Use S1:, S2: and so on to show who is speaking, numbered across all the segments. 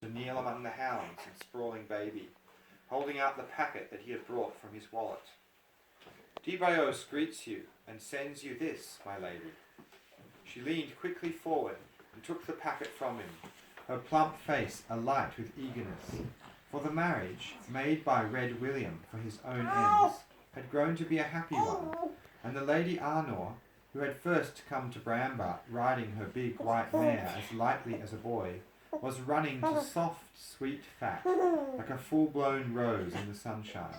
S1: to kneel among the hounds and sprawling baby, holding out the packet that he had brought from his wallet. De Braos greets you and sends you this, my lady. She leaned quickly forward and took the packet from him, her plump face alight with eagerness, for the marriage, made by Red William for his own ends, had grown to be a happy one, and the Lady Arnor, who had first come to Bramber riding her big white mare as lightly as a boy, was running to soft, sweet fat, like a full-blown rose in the sunshine.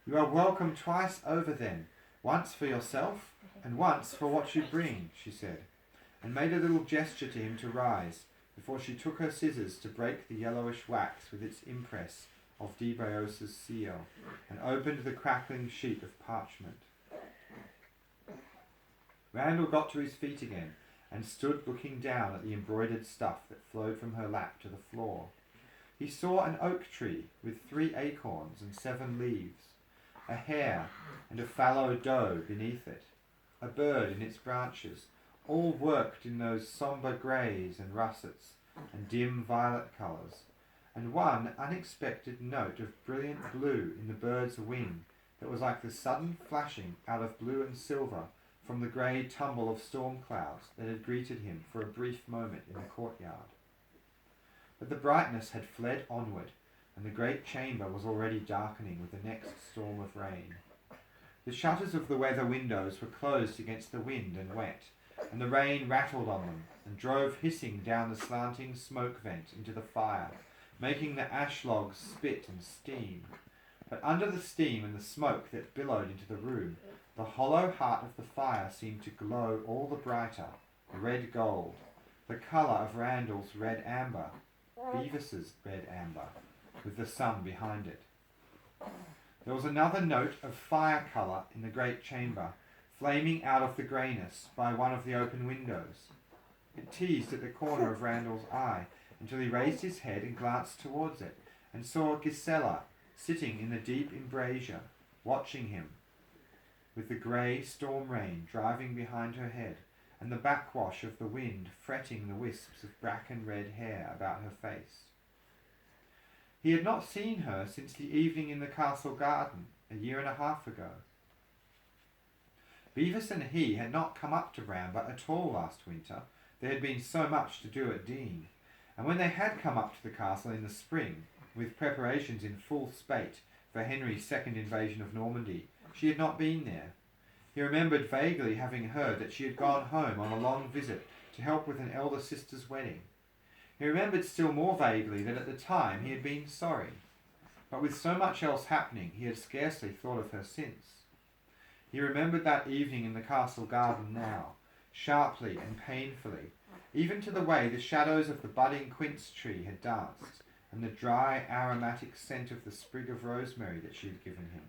S1: You are welcome twice over then, once for yourself, and once for what you bring, she said, and made a little gesture to him to rise, before she took her scissors to break the yellowish wax with its impress of de Braos's seal, and opened the crackling sheet of parchment. Randall got to his feet again, and stood looking down at the embroidered stuff that flowed from her lap to the floor. He saw an oak tree with 3 acorns and 7 leaves, a hare and a fallow doe beneath it, a bird in its branches, all worked in those sombre greys and russets and dim violet colours, and one unexpected note of brilliant blue in the bird's wing that was like the sudden flashing out of blue and silver from the grey tumble of storm clouds that had greeted him for a brief moment in the courtyard. But the brightness had fled onward, and the great chamber was already darkening with the next storm of rain. The shutters of the weather windows were closed against the wind and wet, and the rain rattled on them and drove hissing down the slanting smoke vent into the fire, making the ash logs spit and steam. But under the steam and the smoke that billowed into the room, the hollow heart of the fire seemed to glow all the brighter, red gold, the colour of Randall's red amber, Beavis's red amber, with the sun behind it. There was another note of fire colour in the great chamber, flaming out of the greyness by one of the open windows. It teased at the corner of Randall's eye until he raised his head and glanced towards it, and saw Gisela sitting in the deep embrasure, watching him, with the grey storm rain driving behind her head, and the backwash of the wind fretting the wisps of bracken-red hair about her face. He had not seen her since the evening in the castle garden, a 1.5 years ago. Beavis and he had not come up to Bramber at all last winter. There had been so much to do at Deane, and when they had come up to the castle in the spring, with preparations in full spate for Henry's second invasion of Normandy, she had not been there. He remembered vaguely having heard that she had gone home on a long visit to help with an elder sister's wedding. He remembered still more vaguely that at the time he had been sorry, but with so much else happening he had scarcely thought of her since. He remembered that evening in the castle garden now, sharply and painfully, even to the way the shadows of the budding quince tree had danced, and the dry aromatic scent of the sprig of rosemary that she had given him.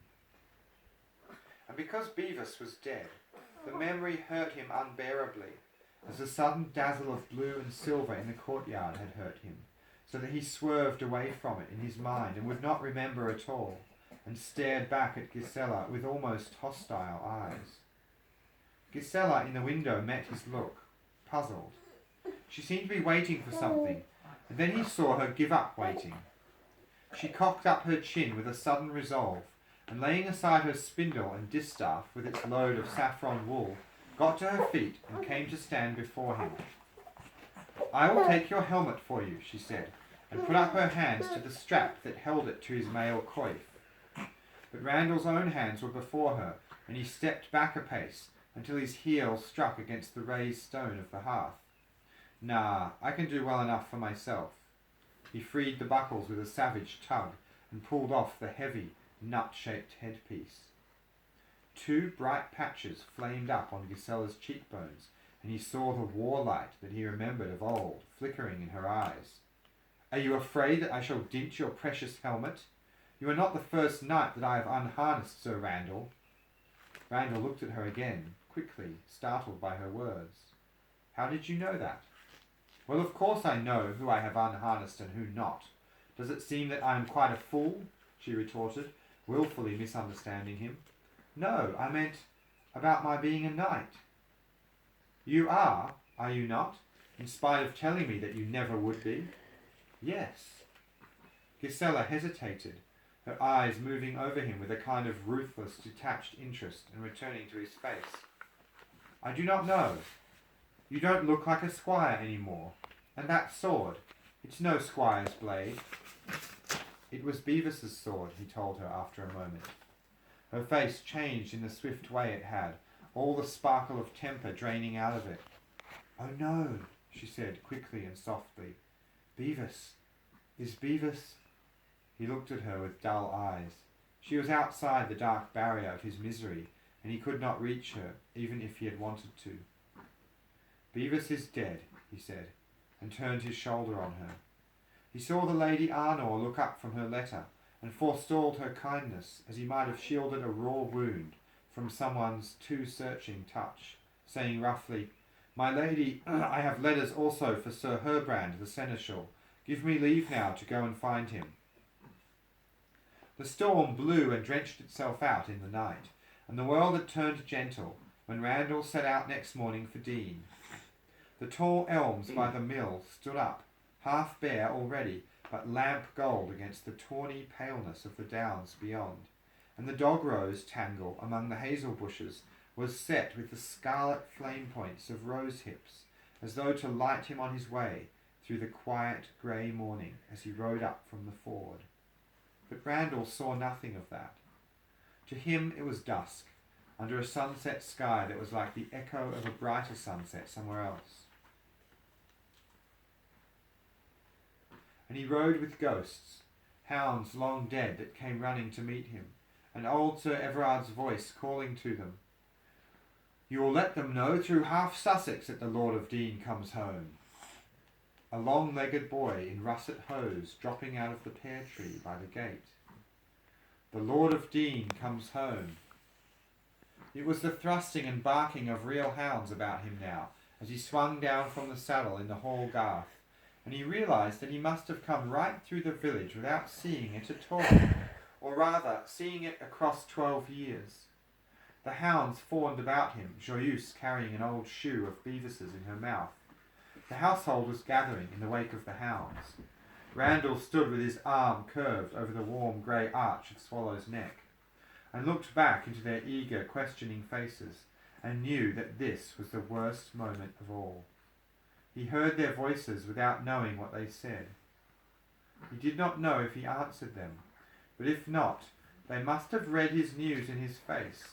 S1: And because Beavis was dead, the memory hurt him unbearably, as the sudden dazzle of blue and silver in the courtyard had hurt him, so that he swerved away from it in his mind and would not remember at all, and stared back at Gisela with almost hostile eyes. Gisela in the window met his look, puzzled. She seemed to be waiting for something, and then he saw her give up waiting. She cocked up her chin with a sudden resolve, and laying aside her spindle and distaff with its load of saffron wool, got to her feet and came to stand before him. "I will take your helmet for you," she said, and put up her hands to the strap that held it to his mail coif. But Randall's own hands were before her, and he stepped back a pace until his heel struck against the raised stone of the hearth. "Nah, I can do well enough for myself." He freed the buckles with a savage tug and pulled off the heavy, nut-shaped headpiece. 2 bright patches flamed up on Gisela's cheekbones, and he saw the war light that he remembered of old flickering in her eyes. "Are you afraid that I shall dint your precious helmet? You are not the first night that I have unharnessed Sir Randall." Randall looked at her again, quickly, startled by her words. "How did you know that?" "Well, of course I know who I have unharnessed and who not. Does it seem that I am quite a fool?" she retorted, wilfully misunderstanding him. "No, I meant about my being a knight." "You are you not, in spite of telling me that you never would be?" Yes. Gisela hesitated, her eyes moving over him with a kind of ruthless, detached interest and returning to his face. I do not know. You don't look like a squire any more. And that sword, it's no squire's blade. It was Beavis's sword, he told her after a moment. Her face changed in the swift way it had, all the sparkle of temper draining out of it. Oh no, she said quickly and softly. Beavis. Is Beavis... He looked at her with dull eyes. She was outside the dark barrier of his misery, and he could not reach her, even if he had wanted to. Beavis is dead, he said, and turned his shoulder on her. He saw the Lady Arnor look up from her letter, and forestalled her kindness, as he might have shielded a raw wound from someone's too searching touch, saying roughly, My lady, I have letters also for Sir Herbrand the Seneschal. Give me leave now to go and find him. The storm blew and drenched itself out in the night, and the world had turned gentle when Randall set out next morning for Deane. The tall elms by the mill stood up, half bare already, but lamp gold against the tawny paleness of the downs beyond, and the dog-rose tangle among the hazel bushes was set with the scarlet flame points of rose hips, as though to light him on his way through the quiet grey morning as he rode up from the ford. But Randall saw nothing of that. To him it was dusk, under a sunset sky that was like the echo of a brighter sunset somewhere else. And he rode with ghosts, hounds long dead that came running to meet him, and old Sir Everard's voice calling to them, You will let them know through half Sussex that the Lord of Deane comes home. A long-legged boy in russet hose dropping out of the pear tree by the gate. The Lord of Deane comes home. It was the thrusting and barking of real hounds about him now, as he swung down from the saddle in the Hall Garth, and he realised that he must have come right through the village without seeing it at all, or rather, seeing it across 12 years. The hounds fawned about him, Joyeuse carrying an old shoe of Beavis's in her mouth. The household was gathering in the wake of the hounds. Randall stood with his arm curved over the warm grey arch of Swallow's neck, and looked back into their eager, questioning faces, and knew that this was the worst moment of all. He heard their voices without knowing what they said. He did not know if he answered them, but if not, they must have read his news in his face,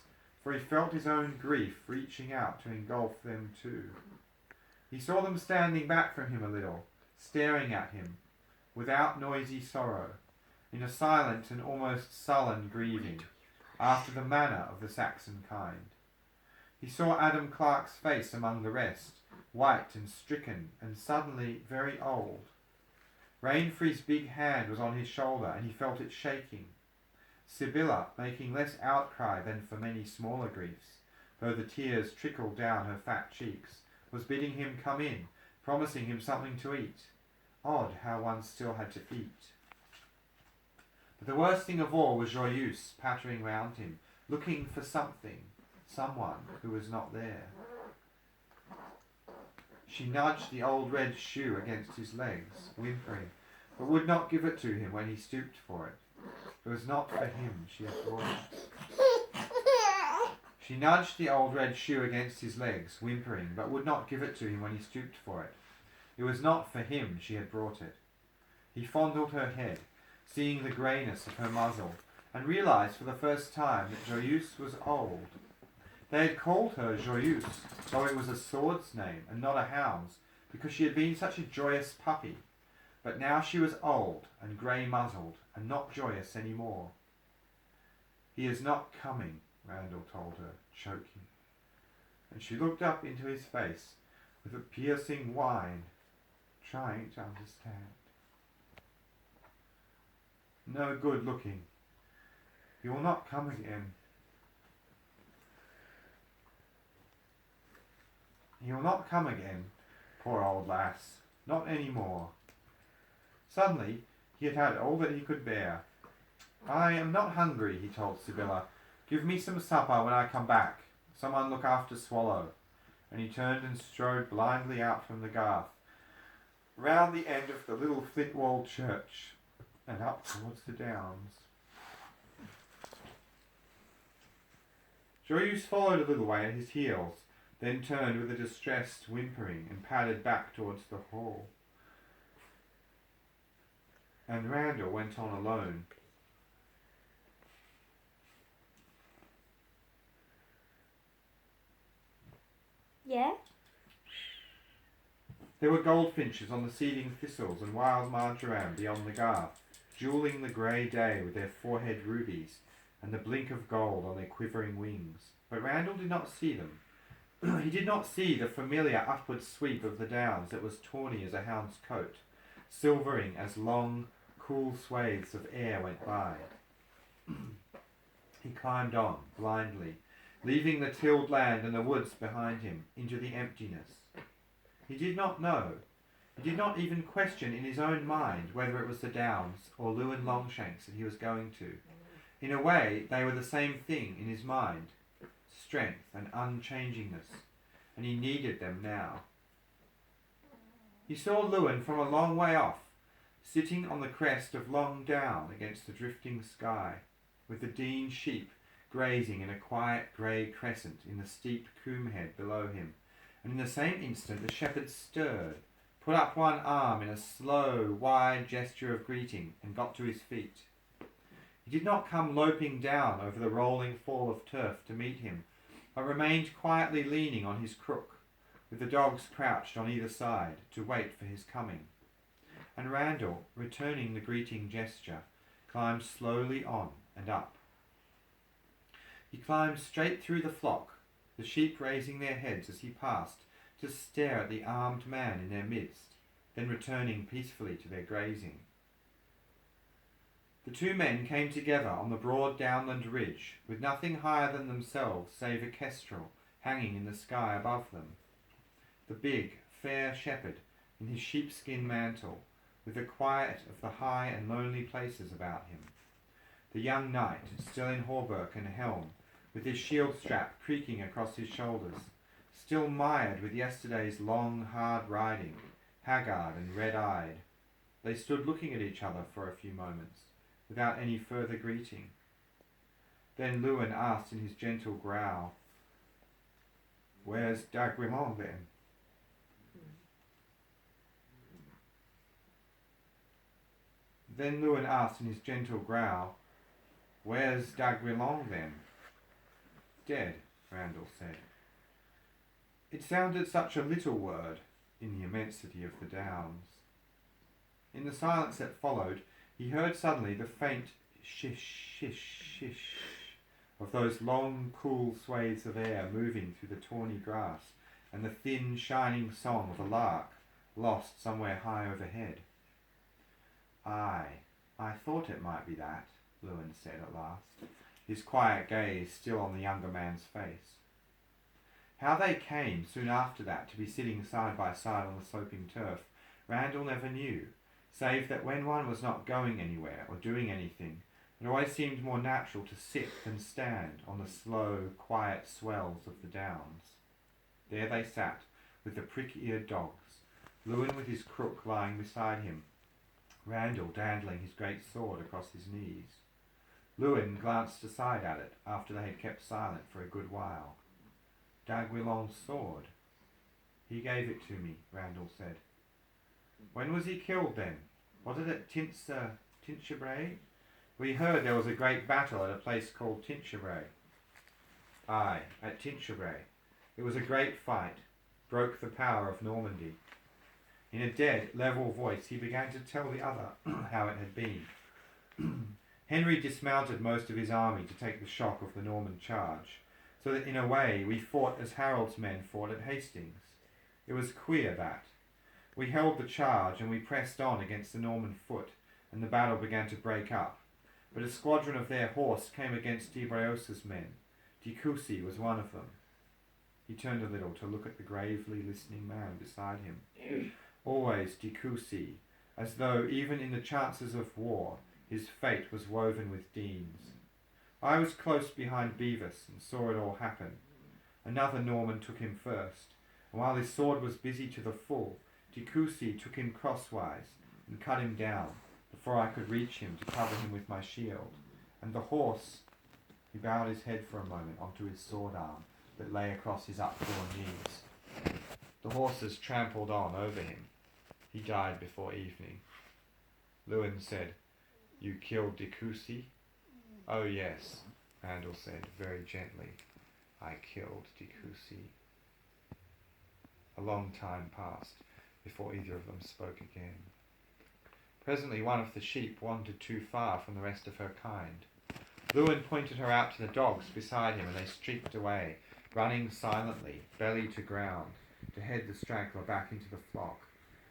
S1: for he felt his own grief reaching out to engulf them too. He saw them standing back from him a little, staring at him, without noisy sorrow, in a silent and almost sullen grieving, after the manner of the Saxon kind. He saw Adam Clark's face among the rest, white and stricken and suddenly very old. Rainfree's big hand was on his shoulder and he felt it shaking. Sibylla, making less outcry than for many smaller griefs, though the tears trickled down her fat cheeks, was bidding him come in, promising him something to eat. Odd how one still had to eat. But the worst thing of all was Joyeuse pattering round him, looking for something, someone who was not there. She nudged the old red shoe against his legs, whimpering, but would not give it to him when he stooped for it. It was not for him she had brought it. She nudged the old red shoe against his legs, whimpering, but would not give it to him when he stooped for it. It was not for him she had brought it. He fondled her head, seeing the greyness of her muzzle, and realised for the first time that Joyeuse was old. They had called her Joyeuse, though it was a sword's name and not a hound's, because she had been such a joyous puppy. But now she was old and grey-muzzled, and not joyous any more. He is not coming, Randall told her, choking. And she looked up into his face with a piercing whine, trying to understand. No good looking. He will not come again. He will not come again, poor old lass, not any more. Suddenly, he had had all that he could bear. I am not hungry, he told Sibylla. Give me some supper when I come back. Someone look after Swallow. And he turned and strode blindly out from the garth, round the end of the little flint-walled church and up towards the downs. Joyeuse followed a little way at his heels, then turned with a distressed whimpering and padded back towards the hall. And Randall went on alone.
S2: Yeah?
S1: There were goldfinches on the seeding thistles and wild marjoram beyond the garth, jewelling the grey day with their forehead rubies and the blink of gold on their quivering wings. But Randall did not see them. He did not see the familiar upward sweep of the downs that was tawny as a hound's coat, silvering as long, cool swathes of air went by. He climbed on, blindly, leaving the tilled land and the woods behind him, into the emptiness. He did not know. He did not even question in his own mind whether it was the Downs or Lewin Longshanks that he was going to. In a way, they were the same thing in his mind, strength and unchangingness, and he needed them now. He saw Lewin from a long way off, sitting on the crest of Long Down against the drifting sky, with the Dean sheep grazing in a quiet grey crescent in the steep coombe head below him, and in the same instant the shepherd stirred, put up one arm in a slow, wide gesture of greeting, and got to his feet. He did not come loping down over the rolling fall of turf to meet him, but remained quietly leaning on his crook, with the dogs crouched on either side to wait for his coming. And Randall, returning the greeting gesture, climbed slowly on and up. He climbed straight through the flock, the sheep raising their heads as he passed, to stare at the armed man in their midst, then returning peacefully to their grazing. The two men came together on the broad downland ridge, with nothing higher than themselves save a kestrel hanging in the sky above them. The big, fair shepherd, in his sheepskin mantle, with the quiet of the high and lonely places about him. The young knight, still in hauberk and helm, with his shield strap creaking across his shoulders, still mired with yesterday's long, hard riding, haggard and red-eyed. They stood looking at each other for a few moments, without any further greeting. Then Lewin asked in his gentle growl, "Where's d'Aiguillon, then?" Then Lewin asked in his gentle growl, "Where's d'Aiguillon, then?" "Dead," Randall said. It sounded such a little word in the immensity of the downs. In the silence that followed, he heard suddenly the faint shish, shish, shish of those long, cool swathes of air moving through the tawny grass, and the thin, shining song of a lark lost somewhere high overhead. I thought it might be that," Lewin said at last, his quiet gaze still on the younger man's face. How they came soon after that to be sitting side by side on the sloping turf, Randall never knew, save that when one was not going anywhere or doing anything, it always seemed more natural to sit than stand on the slow, quiet swells of the downs. There they sat, with the prick-eared dogs, Lewin with his crook lying beside him, Randall dandling his great sword across his knees. Lewin glanced aside at it after they had kept silent for a good while. "D'Aiguillon's sword. He gave it to me," Randall said. "When was he killed, then? Was it at Tinchebray? We heard there was a great battle at a place called Tinchebray." "Aye, at Tinchebray. It was a great fight, broke the power of Normandy." In a dead, level voice he began to tell the other how it had been. "Henry dismounted most of his army to take the shock of the Norman charge, so that in a way we fought as Harold's men fought at Hastings. It was queer, that. We held the charge and we pressed on against the Norman foot, and the battle began to break up. But a squadron of their horse came against de Breos's men. De Courcy was one of them." He turned a little to look at the gravely listening man beside him. Always de Courcy, as though even in the chances of war his fate was woven with Dean's. "I was close behind Bevis and saw it all happen. Another Norman took him first, and while his sword was busy to the full, Dikusi took him crosswise and cut him down before I could reach him to cover him with my shield. And the horse, he bowed his head for a moment onto his sword arm that lay across his uptorn knees. The horses trampled on over him. He died before evening. Lewin said, "You killed Dikusi?" "Oh yes," Randall said very gently. "I killed Dikusi." A long time passed before either of them spoke again. Presently one of the sheep wandered too far from the rest of her kind. Lewin pointed her out to the dogs beside him, and they streaked away, running silently, belly to ground, to head the straggler back into the flock.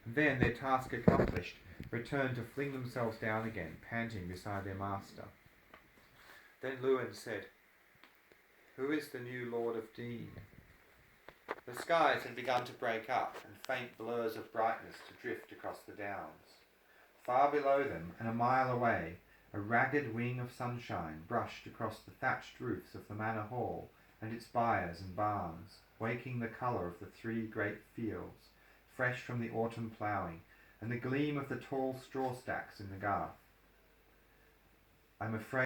S1: And then, their task accomplished, returned to fling themselves down again, panting beside their master. Then Lewin said, "Who is the new Lord of Dean?" The skies had begun to break up, and faint blurs of brightness to drift across the downs. Far below them, and a mile away, a ragged wing of sunshine brushed across the thatched roofs of the manor hall and its byres and barns, waking the colour of the 3 great fields, fresh from the autumn ploughing, and the gleam of the tall straw stacks in the garth. "I'm afraid